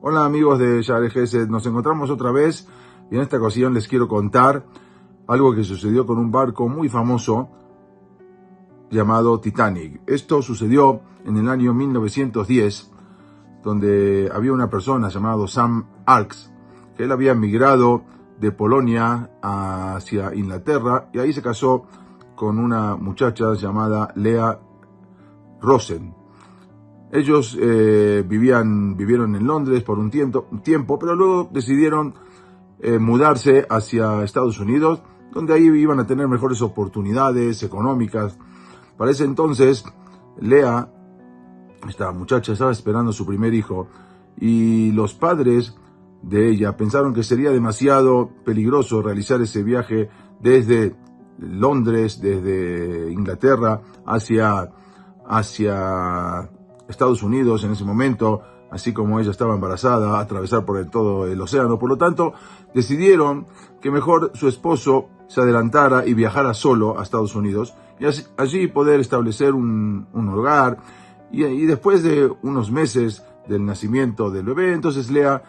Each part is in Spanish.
Hola amigos de Shaare Gesed, nos encontramos otra vez y en esta ocasión les quiero contar algo que sucedió con un barco muy famoso llamado Titanic. Esto sucedió en el año 1910, donde había una persona llamada Sam Arks, que él había migrado de Polonia hacia Inglaterra y ahí se casó con una muchacha llamada Leah Rosen. Ellos vivieron en Londres por un tiempo, pero luego decidieron mudarse hacia Estados Unidos, donde ahí iban a tener mejores oportunidades económicas. Para ese entonces, Leah, esta muchacha, estaba esperando a su primer hijo, y los padres de ella pensaron que sería demasiado peligroso realizar ese viaje desde Londres, desde Inglaterra, hacia Estados Unidos en ese momento, así como ella estaba embarazada, atravesar por todo el océano. Por lo tanto, decidieron que mejor su esposo se adelantara y viajara solo a Estados Unidos y allí poder establecer un hogar. Y después de unos meses del nacimiento del bebé, entonces Leah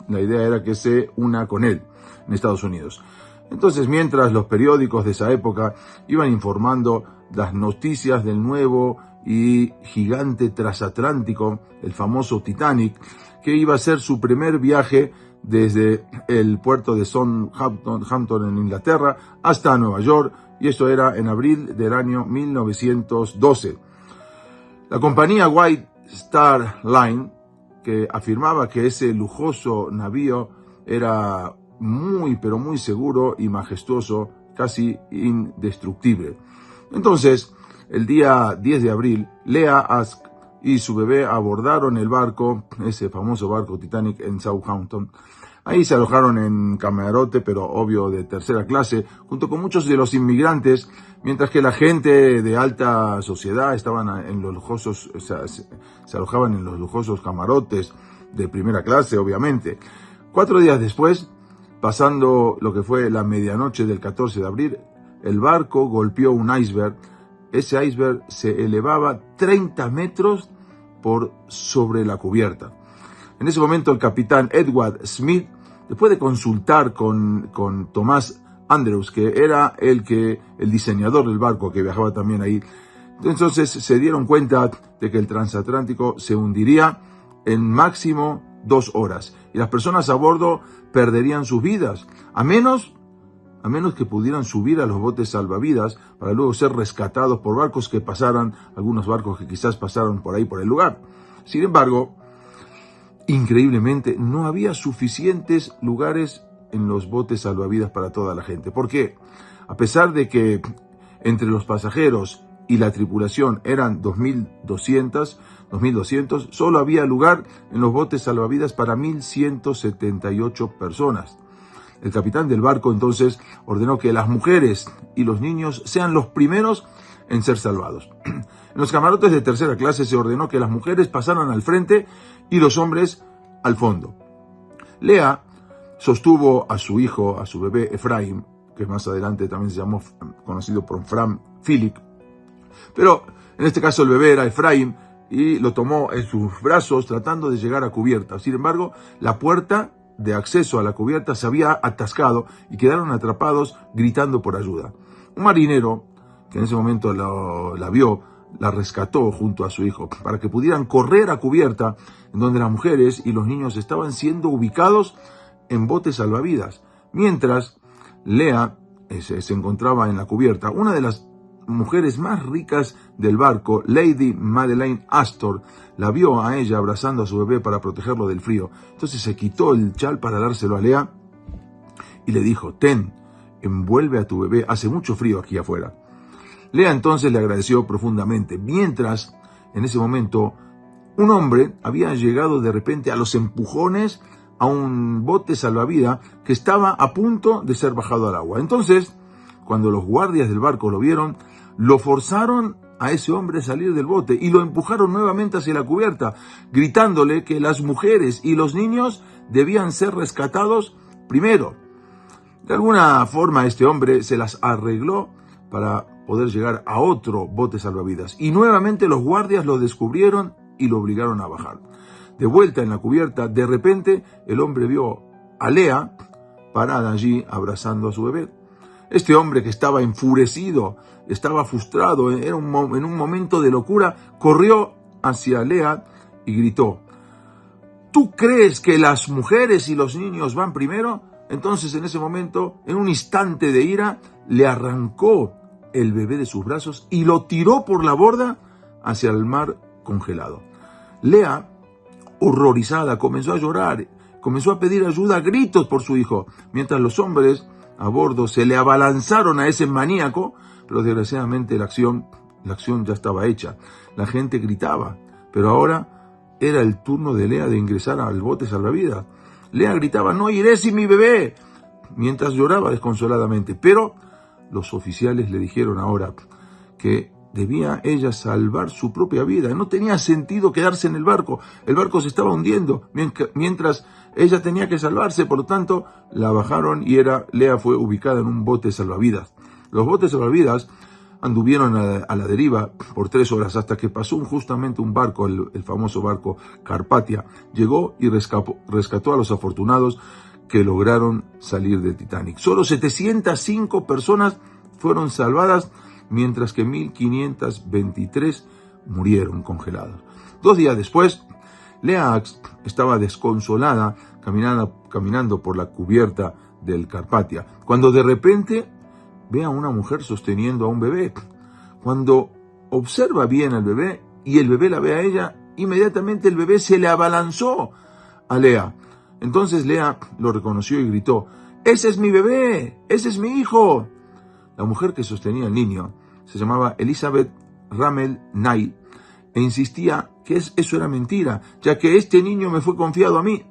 la idea era que se una con él en Estados Unidos. Entonces, mientras los periódicos de esa época iban informando las noticias del nuevo y gigante transatlántico, el famoso Titanic, que iba a ser su primer viaje desde el puerto de Southampton en Inglaterra hasta Nueva York, y esto era en abril del año 1912. La compañía White Star Line, que afirmaba que ese lujoso navío era muy, pero muy seguro y majestuoso, casi indestructible. Entonces, el día 10 de abril, Leah y su bebé abordaron el barco, ese famoso barco Titanic, en Southampton. Ahí se alojaron en camarote, pero obvio de tercera clase, junto con muchos de los inmigrantes, mientras que la gente de alta sociedad estaban en los lujosos, se alojaban en los lujosos camarotes de primera clase, obviamente. 4 días después, pasando lo que fue la medianoche del 14 de abril, el barco golpeó un iceberg. Ese iceberg se elevaba 30 metros por sobre la cubierta. En ese momento el capitán Edward Smith, después de consultar con Thomas Andrews, que era el diseñador del barco que viajaba también ahí, entonces se dieron cuenta de que el transatlántico se hundiría en máximo 2 horas y las personas a bordo perderían sus vidas, a menos que pudieran subir a los botes salvavidas para luego ser rescatados por barcos que pasaran, algunos barcos que quizás pasaron por ahí por el lugar. Sin embargo, increíblemente, no había suficientes lugares en los botes salvavidas para toda la gente. ¿Por qué? A pesar de que entre los pasajeros y la tripulación eran 2.200, solo había lugar en los botes salvavidas para 1.178 personas. El capitán del barco entonces ordenó que las mujeres y los niños sean los primeros en ser salvados. En los camarotes de tercera clase se ordenó que las mujeres pasaran al frente y los hombres al fondo. Leah sostuvo a su hijo, a su bebé Efraim, que más adelante también se llamó, conocido por Frank Philip, pero en este caso el bebé era Efraim, y lo tomó en sus brazos tratando de llegar a cubierta. Sin embargo, la puerta de acceso a la cubierta se había atascado y quedaron atrapados gritando por ayuda. Un marinero, que en ese momento la vio, la rescató junto a su hijo para que pudieran correr a cubierta, en donde las mujeres y los niños estaban siendo ubicados en botes salvavidas. Mientras Leah se encontraba en la cubierta, una de las mujeres más ricas del barco, Lady Madeleine Astor, la vio a ella abrazando a su bebé para protegerlo del frío. Entonces se quitó el chal para dárselo a Leah y le dijo: ten, envuelve a tu bebé, hace mucho frío aquí afuera. Leah entonces le agradeció profundamente, mientras en ese momento un hombre había llegado de repente a los empujones a un bote salvavidas que estaba a punto de ser bajado al agua. Entonces, cuando los guardias del barco lo vieron, lo forzaron a ese hombre a salir del bote y lo empujaron nuevamente hacia la cubierta, gritándole que las mujeres y los niños debían ser rescatados primero. De alguna forma este hombre se las arregló para poder llegar a otro bote salvavidas, y nuevamente los guardias lo descubrieron y lo obligaron a bajar. de vuelta en la cubierta, de repente el hombre vio a Lea parada allí abrazando a su bebé. Este hombre, que estaba enfurecido, estaba frustrado, era en un momento de locura, corrió hacia Lea y gritó: ¿tú crees que las mujeres y los niños van primero? Entonces, en ese momento, en un instante de ira, le arrancó el bebé de sus brazos y lo tiró por la borda hacia el mar congelado. Lea, horrorizada, comenzó a llorar, comenzó a pedir ayuda a gritos por su hijo, mientras los hombres a bordo se le abalanzaron a ese maníaco, pero desgraciadamente la acción ya estaba hecha. La gente gritaba, pero ahora era el turno de Lea de ingresar al bote salvavidas. Lea gritaba: no iré sin mi bebé, mientras lloraba desconsoladamente. Pero los oficiales le dijeron ahora que debía ella salvar su propia vida. No tenía sentido quedarse en el barco se estaba hundiendo, mientras ella tenía que salvarse. Por lo tanto, la bajaron y Lea fue ubicada en un bote salvavidas. Los botes salvavidas anduvieron a la deriva por 3 horas hasta que pasó justamente un barco, el famoso barco Carpatia. Llegó y rescató a los afortunados que lograron salir del Titanic. Solo 705 personas fueron salvadas, mientras que 1.523 murieron congelados. 2 días después, Lea estaba desconsolada caminando por la cubierta del Carpatia, cuando de repente ve a una mujer sosteniendo a un bebé. Cuando observa bien al bebé y el bebé la ve a ella, inmediatamente el bebé se le abalanzó a Lea. Entonces Lea lo reconoció y gritó: ¡ese es mi bebé! ¡Ese es mi hijo! La mujer que sostenía al niño se llamaba Elizabeth Ramel Knight e insistía que eso era mentira, ya que este niño me fue confiado a mí.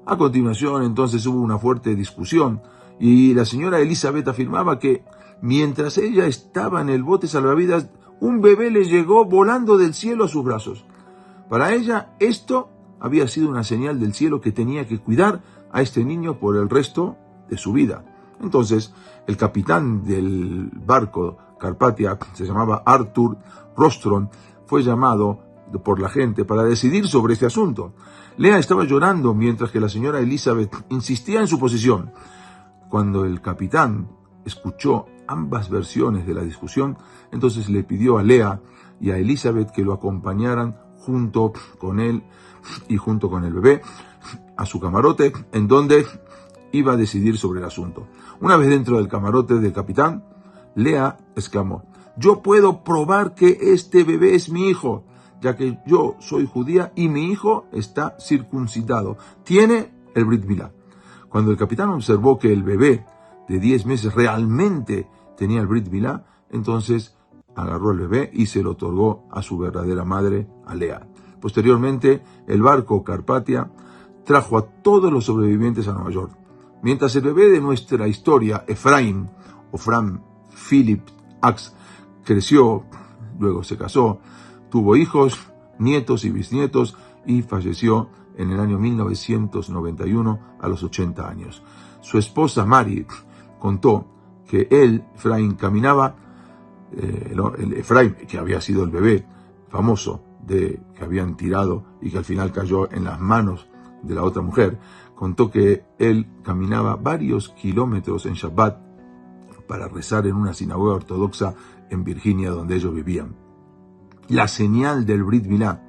A continuación, entonces, hubo una fuerte discusión y la señora Elizabeth afirmaba que mientras ella estaba en el bote salvavidas, un bebé le llegó volando del cielo a sus brazos. Para ella, esto había sido una señal del cielo que tenía que cuidar a este niño por el resto de su vida. Entonces, el capitán del barco Carpatia, se llamaba Arthur Rostron, fue llamado por la gente para decidir sobre este asunto. Lea estaba llorando mientras que la señora Elizabeth insistía en su posición. Cuando el capitán escuchó ambas versiones de la discusión, entonces le pidió a Lea y a Elizabeth que lo acompañaran junto con él y junto con el bebé a su camarote, en donde iba a decidir sobre el asunto. Una vez dentro del camarote del capitán, Lea exclamó: yo puedo probar que este bebé es mi hijo, ya que yo soy judía y mi hijo está circuncidado. Tiene el Brit Milá. Cuando el capitán observó que el bebé de 10 meses realmente tenía el Brit Milá, entonces agarró el bebé y se lo otorgó a su verdadera madre, a Lea. Posteriormente, el barco Carpatia trajo a todos los sobrevivientes a Nueva York. Mientras el bebé de nuestra historia, Efraim, o Fram Philip Axe, creció, luego se casó, tuvo hijos, nietos y bisnietos y falleció en el año 1991 a los 80 años. Su esposa Mary contó que Efraim, caminaba, el Efraim, que había sido el bebé famoso que habían tirado y que al final cayó en las manos de la otra mujer, contó que él caminaba varios kilómetros en Shabbat para rezar en una sinagoga ortodoxa en Virginia, donde ellos vivían. La señal del Brit Milá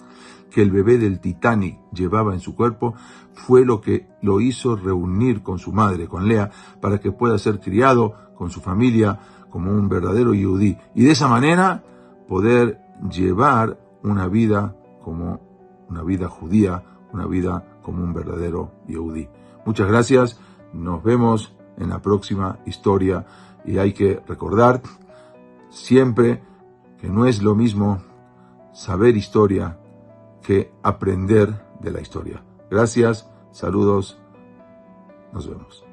que el bebé del Titanic llevaba en su cuerpo fue lo que lo hizo reunir con su madre, con Lea, para que pueda ser criado con su familia como un verdadero yehudí, y de esa manera poder llevar una vida como una vida judía, una vida como un verdadero yehudí. Muchas gracias, nos vemos en la próxima historia, y hay que recordar siempre que no es lo mismo saber historia que aprender de la historia. Gracias, saludos, nos vemos.